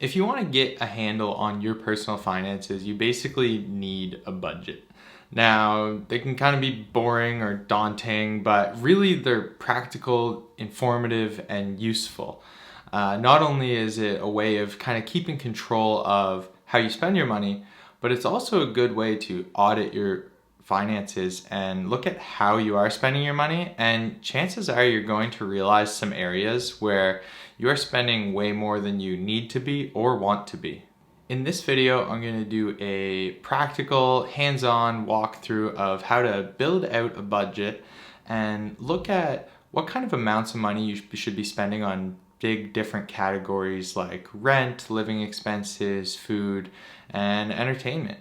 If you want to get a handle on your personal finances, you basically need a budget. Now, they can kind of be boring or daunting, but really they're practical, informative, and useful. Not only is it a way of kind of keeping control of how you spend your money, but it's also a good way to audit your finances and look at how you are spending your money. And chances are you're going to realize some areas where you are spending way more than you need to be or want to be. In this video, I'm going to do a practical, hands-on walkthrough of how to build out a budget and look at what kind of amounts of money you should be spending on big different categories like rent, living expenses, food, and entertainment.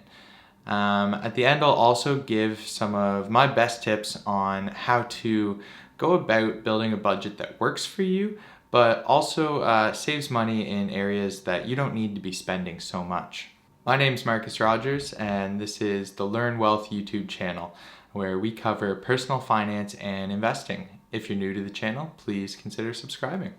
At the end, I'll also give some of my best tips on how to go about building a budget that works for you, but also saves money in areas that you don't need to be spending so much. My name's Marcus Rogers, and this is the Learn Wealth YouTube channel, where we cover personal finance and investing. If you're new to the channel, please consider subscribing.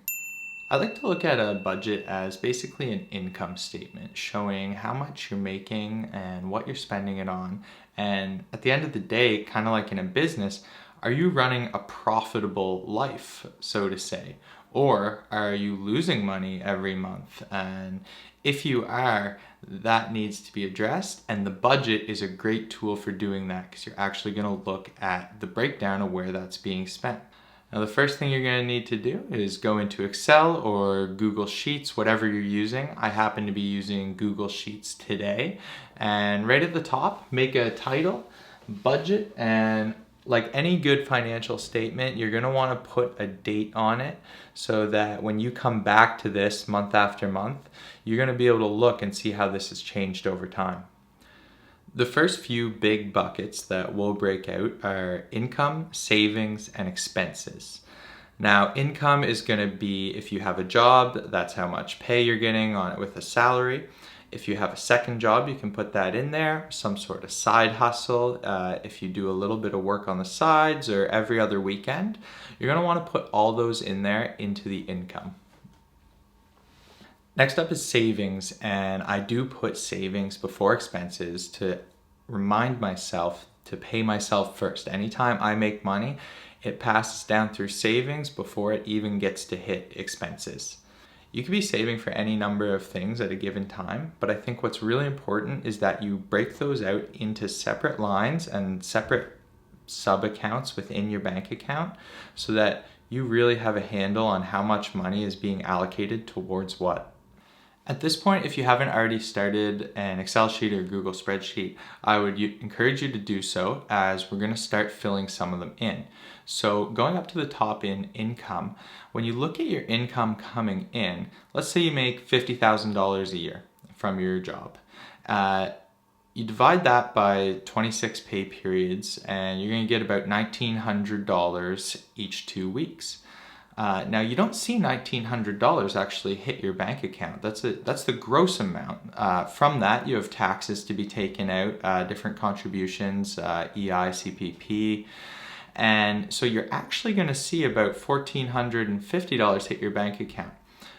I like to look at a budget as basically an income statement showing how much you're making and what you're spending it on. And at the end of the day, kind of like in a business, are you running a profitable life, so to say? Or are you losing money every month? And if you are, that needs to be addressed. And the budget is a great tool for doing that because you're actually going to look at the breakdown of where that's being spent. Now, the first thing you're going to need to do is go into Excel or Google Sheets, whatever you're using. I happen to be using Google Sheets today. And right at the top, make a title, budget, and like any good financial statement, you're going to want to put a date on it so that when you come back to this month after month, you're going to be able to look and see how this has changed over time. The first few big buckets that we'll break out are income, savings, and expenses. Now, income is going to be if you have a job, that's how much pay you're getting on it with a salary. If you have a second job, you can put that in there, some sort of side hustle. If you do a little bit of work on the sides or every other weekend, you're going to want to put all those in there into the income. Next up is savings, and I do put savings before expenses to remind myself to pay myself first. Anytime I make money, it passes down through savings before it even gets to hit expenses. You could be saving for any number of things at a given time, but I think what's really important is that you break those out into separate lines and separate sub-accounts within your bank account so that you really have a handle on how much money is being allocated towards what. At this point, if you haven't already started an Excel sheet or Google spreadsheet, I would encourage you to do so as we're going to start filling some of them in. So going up to the top in income, when you look at your income coming in, let's say you make $50,000 a year from your job. You divide that by 26 pay periods and you're going to get about $1,900 each 2 weeks. Now, you don't see $1,900 actually hit your bank account. That's the gross amount. From that, you have taxes to be taken out, different contributions, EI, CPP. And so you're actually going to see about $1,450 hit your bank account.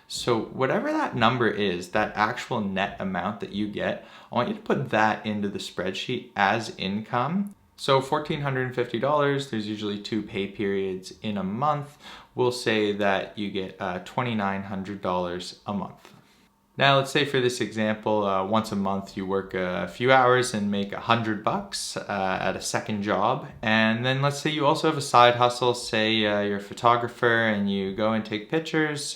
So whatever that number is, that actual net amount that you get, I want you to put that into the spreadsheet as income. So $1,450, there's usually 2 pay periods in a month. We'll say that you get $2,900 a month. Now let's say for this example, once a month you work a few hours and make $100 at a second job. And then let's say you also have a side hustle, say you're a photographer and you go and take pictures.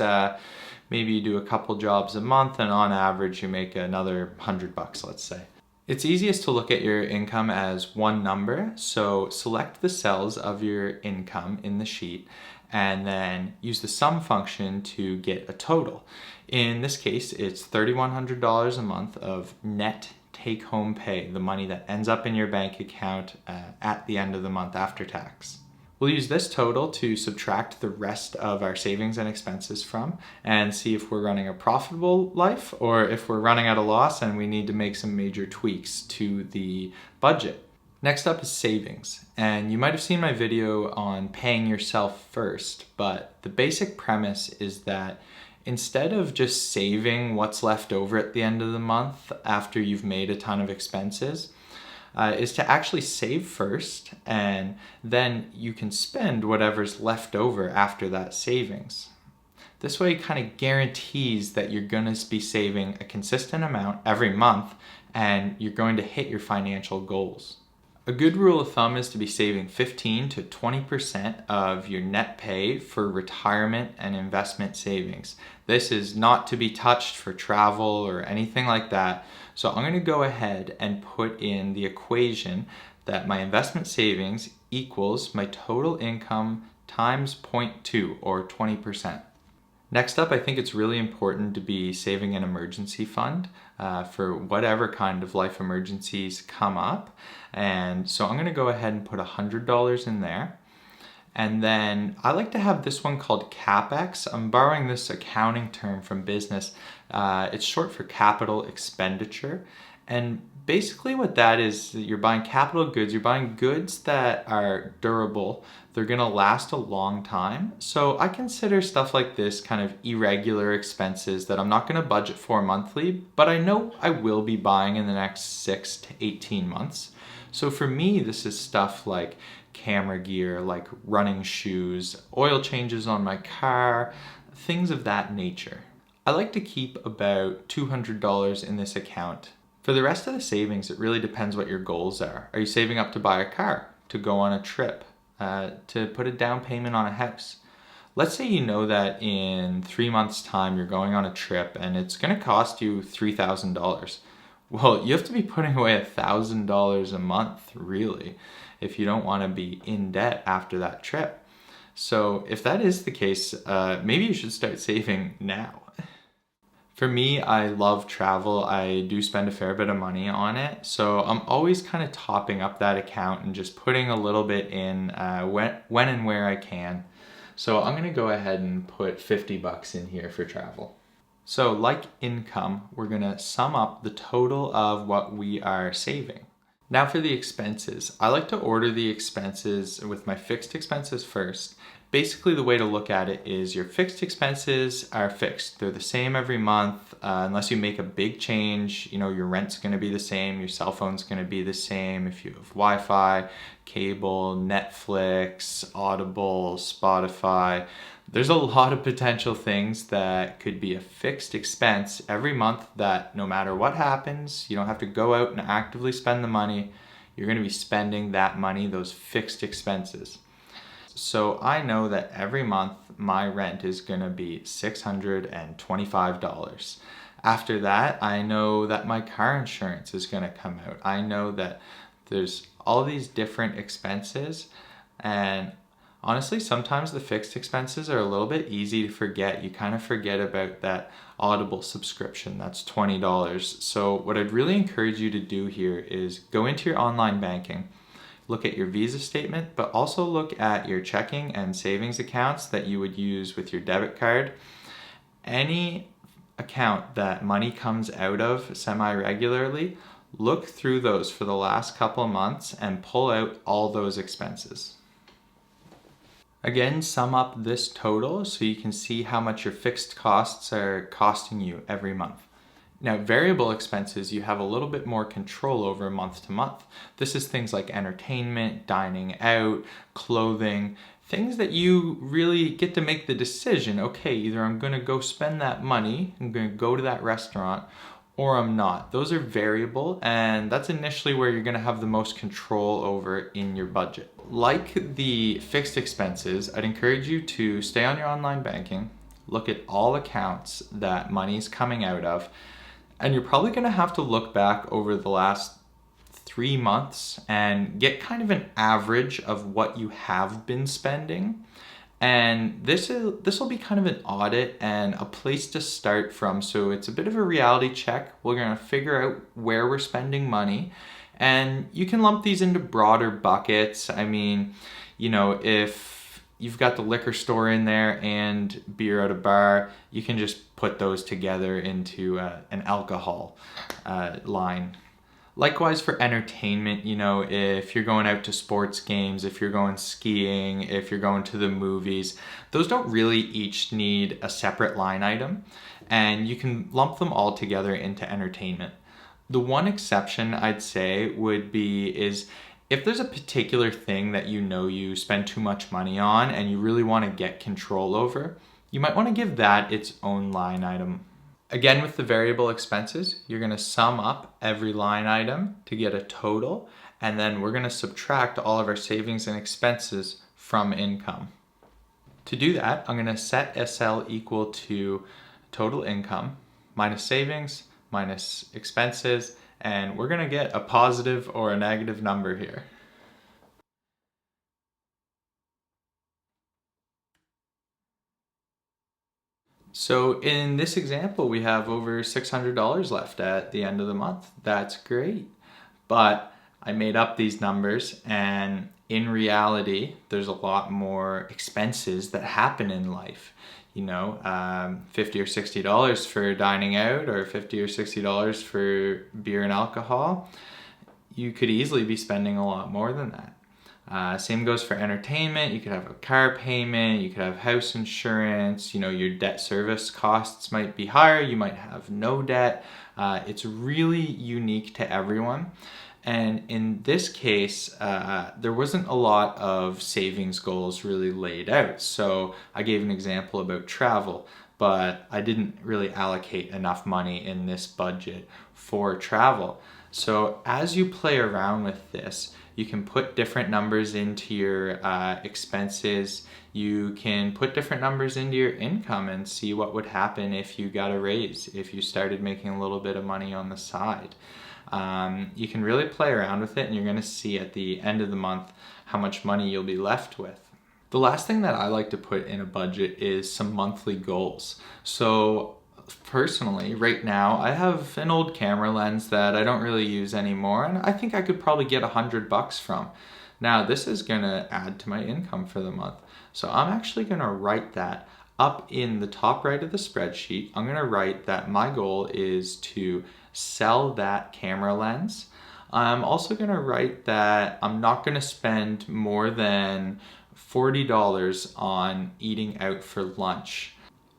Maybe you do a couple jobs a month and on average you make another $100, let's say. It's easiest to look at your income as one number, so select the cells of your income in the sheet and then use the sum function to get a total. In this case, it's $3,100 a month of net take-home pay, the money that ends up in your bank account at the end of the month after tax. We'll use this total to subtract the rest of our savings and expenses from and see if we're running a profitable life or if we're running at a loss and we need to make some major tweaks to the budget. Next up is savings. And you might have seen my video on paying yourself first, but the basic premise is that instead of just saving what's left over at the end of the month after you've made a ton of expenses, is to actually save first, and then you can spend whatever's left over after that savings. This way it kind of guarantees that you're going to be saving a consistent amount every month and you're going to hit your financial goals. A good rule of thumb is to be saving 15 to 20% of your net pay for retirement and investment savings. This is not to be touched for travel or anything like that. So I'm going to go ahead and put in the equation that my investment savings equals my total income times 0.2 or 20%. Next up, I think it's really important to be saving an emergency fund for whatever kind of life emergencies come up. And so I'm going to go ahead and put $100 in there. And then I like to have this one called CapEx. I'm borrowing this accounting term from business. It's short for capital expenditure. And basically what that is, you're buying capital goods, you're buying goods that are durable, they're gonna last a long time. So I consider stuff like this kind of irregular expenses that I'm not gonna budget for monthly, but I know I will be buying in the next 6 to 18 months. So for me, this is stuff like camera gear, like running shoes, oil changes on my car, things of that nature. I like to keep about $200 in this account. For the rest of the savings, it really depends what your goals are. Are you saving up to buy a car, to go on a trip, to put a down payment on a house? Let's say you know that in 3 months' time you're going on a trip and it's going to cost you $3,000. Well, you have to be putting away $1,000 a month, really, if you don't want to be in debt after that trip. So if that is the case, maybe you should start saving now. For me, I love travel. I do spend a fair bit of money on it. So I'm always kind of topping up that account and just putting a little bit in when and where I can. So I'm going to go ahead and put $50 in here for travel. So like income, we're going to sum up the total of what we are saving. Now for the expenses. I like to order the expenses with my fixed expenses first. Basically, the way to look at it is your fixed expenses are fixed. They're the same every month, unless you make a big change. You know, your rent's gonna be the same, your cell phone's gonna be the same. If you have Wi-Fi, cable, Netflix, Audible, Spotify, there's a lot of potential things that could be a fixed expense every month that no matter what happens, you don't have to go out and actively spend the money. You're gonna be spending that money, those fixed expenses. So I know that every month my rent is going to be $625. After that, I know that my car insurance is going to come out. I know that there's all these different expenses, and honestly, sometimes the fixed expenses are a little bit easy to forget. You kind of forget about that Audible subscription, that's $20. So what I'd really encourage you to do here is go into your online banking, look at your Visa statement, but also look at your checking and savings accounts that you would use with your debit card. Any account that money comes out of semi-regularly, look through those for the last couple of months and pull out all those expenses. Again, sum up this total so you can see how much your fixed costs are costing you every month. Now, variable expenses, you have a little bit more control over month to month. This is things like entertainment, dining out, clothing, things that you really get to make the decision. Okay, either I'm going to go spend that money, I'm going to go to that restaurant, or I'm not. Those are variable, and that's initially where you're going to have the most control over in your budget. Like the fixed expenses, I'd encourage you to stay on your online banking, look at all accounts that money's coming out of, and you're probably going to have to look back over the last 3 months and get kind of an average of what you have been spending. And this will be kind of an audit and a place to start from. So it's a bit of a reality check. We're going to figure out where we're spending money. And you can lump these into broader buckets. I mean, you know, if you've got the liquor store in there and beer at a bar, you can just put those together into an alcohol line. Likewise for entertainment, if you're going out to sports games, if you're going skiing, if you're going to the movies, those don't really each need a separate line item, and you can lump them all together into entertainment. The one exception I'd say would be is if there's a particular thing that you spend too much money on and you really want to get control over, you might want to give that its own line item. Again, with the variable expenses, you're going to sum up every line item to get a total, and then we're going to subtract all of our savings and expenses from income. To do that, I'm going to set SL equal to total income minus savings minus expenses, and we're going to get a positive or a negative number here. So in this example, we have over $600 left at the end of the month. That's great. But I made up these numbers, and in reality, there's a lot more expenses that happen in life. $50 or $60 for dining out, or $50 or $60 for beer and alcohol. You could easily be spending a lot more than that. Same goes for entertainment. You could have a car payment, you could have house insurance, your debt service costs might be higher, you might have no debt. It's really unique to everyone. And in this case, there wasn't a lot of savings goals really laid out. So I gave an example about travel, but I didn't really allocate enough money in this budget for travel. So as you play around with this, you can put different numbers into your expenses. You can put different numbers into your income and see what would happen if you got a raise, if you started making a little bit of money on the side. You can really play around with it, and you're going to see at the end of the month how much money you'll be left with. The last thing that I like to put in a budget is some monthly goals. So personally, right now, I have an old camera lens that I don't really use anymore, and I think I could probably get $100 from. Now, this is gonna add to my income for the month. So I'm actually gonna write that up in the top right of the spreadsheet. I'm gonna write that my goal is to sell that camera lens. I'm also gonna write that I'm not gonna spend more than $40 on eating out for lunch.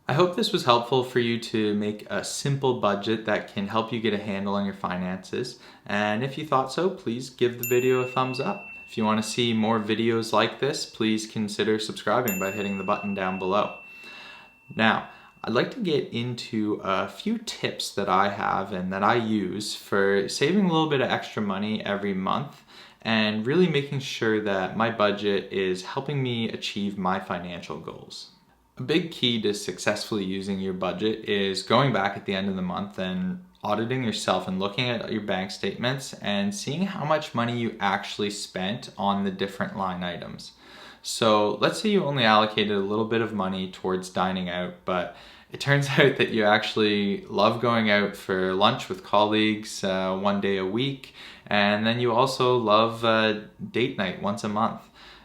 I hope this was helpful for you to make a simple budget that can help you get a handle on your finances. And if you thought so, please give the video a thumbs up. If you want to see more videos like this, please consider subscribing by hitting the button down below. Now, I'd like to get into a few tips that I have and that I use for saving a little bit of extra money every month and really making sure that my budget is helping me achieve my financial goals. A big key to successfully using your budget is going back at the end of the month and auditing yourself and looking at your bank statements and seeing how much money you actually spent on the different line items. So let's say you only allocated a little bit of money towards dining out, but it turns out that you actually love going out for lunch with colleagues one day a week, and then you also love date night once a month.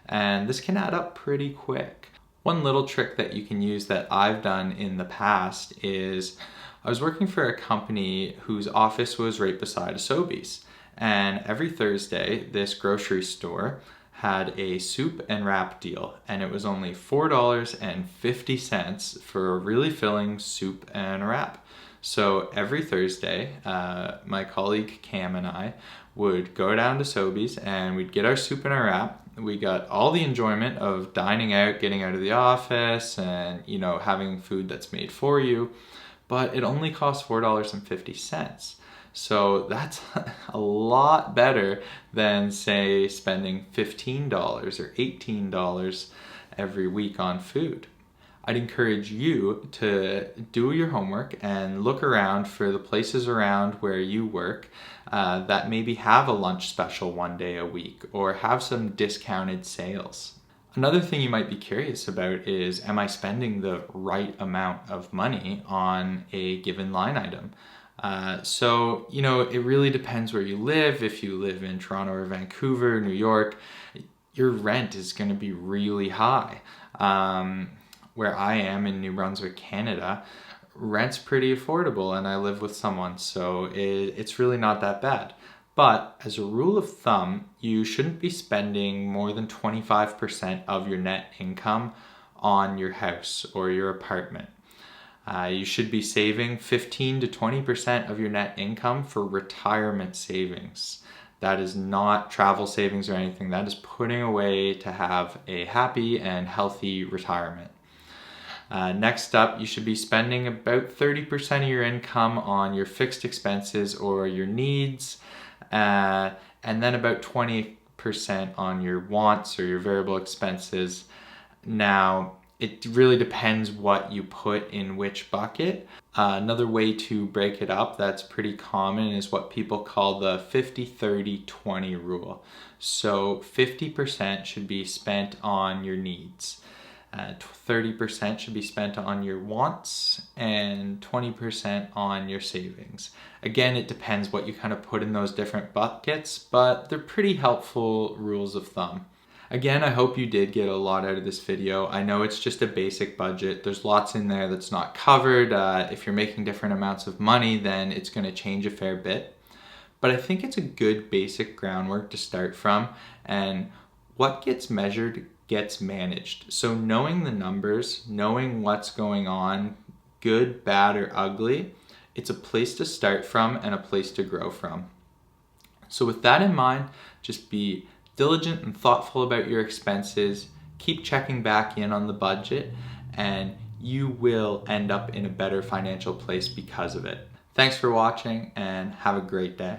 And this can add up pretty quick. One little trick that you can use that I've done in the past is I was working for a company whose office was right beside a Sobeys. And every Thursday, this grocery store had a soup and wrap deal. And it was only $4.50 for a really filling soup and wrap. So every Thursday, my colleague Cam and I would go down to Sobeys and we'd get our soup and our wrap. We got all the enjoyment of dining out, getting out of the office, and having food that's made for you, but it only costs $4.50. So that's a lot better than, say, spending $15 or $18 every week on food. I'd encourage you to do your homework and look around for the places around where you work that maybe have a lunch special one day a week or have some discounted sales. Another thing you might be curious about is, am I spending the right amount of money on a given line item? So it really depends where you live. If you live in Toronto or Vancouver, New York, your rent is going to be really high. Where I am in New Brunswick, Canada, rent's pretty affordable and I live with someone, so it's really not that bad. But as a rule of thumb, you shouldn't be spending more than 25% of your net income on your house or your apartment. You should be saving 15 to 20% of your net income for retirement savings. That is not travel savings or anything. That is putting away to have a happy and healthy retirement. Next up, you should be spending about 30% of your income on your fixed expenses or your needs, and then about 20% on your wants or your variable expenses. Now, it really depends what you put in which bucket. Another way to break it up that's pretty common is what people call the 50-30-20 rule. So 50% should be spent on your needs. 30% should be spent on your wants and 20% on your savings. Again, it depends what you kind of put in those different buckets, but they're pretty helpful rules of thumb. Again, I hope you did get a lot out of this video. I know it's just a basic budget. There's lots in there that's not covered. If you're making different amounts of money, then it's going to change a fair bit. But I think it's a good basic groundwork to start from, and what gets measured gets managed. So knowing the numbers, knowing what's going on, good, bad, or ugly, it's a place to start from and a place to grow from. So with that in mind, just be diligent and thoughtful about your expenses, keep checking back in on the budget, and you will end up in a better financial place because of it. Thanks for watching and have a great day.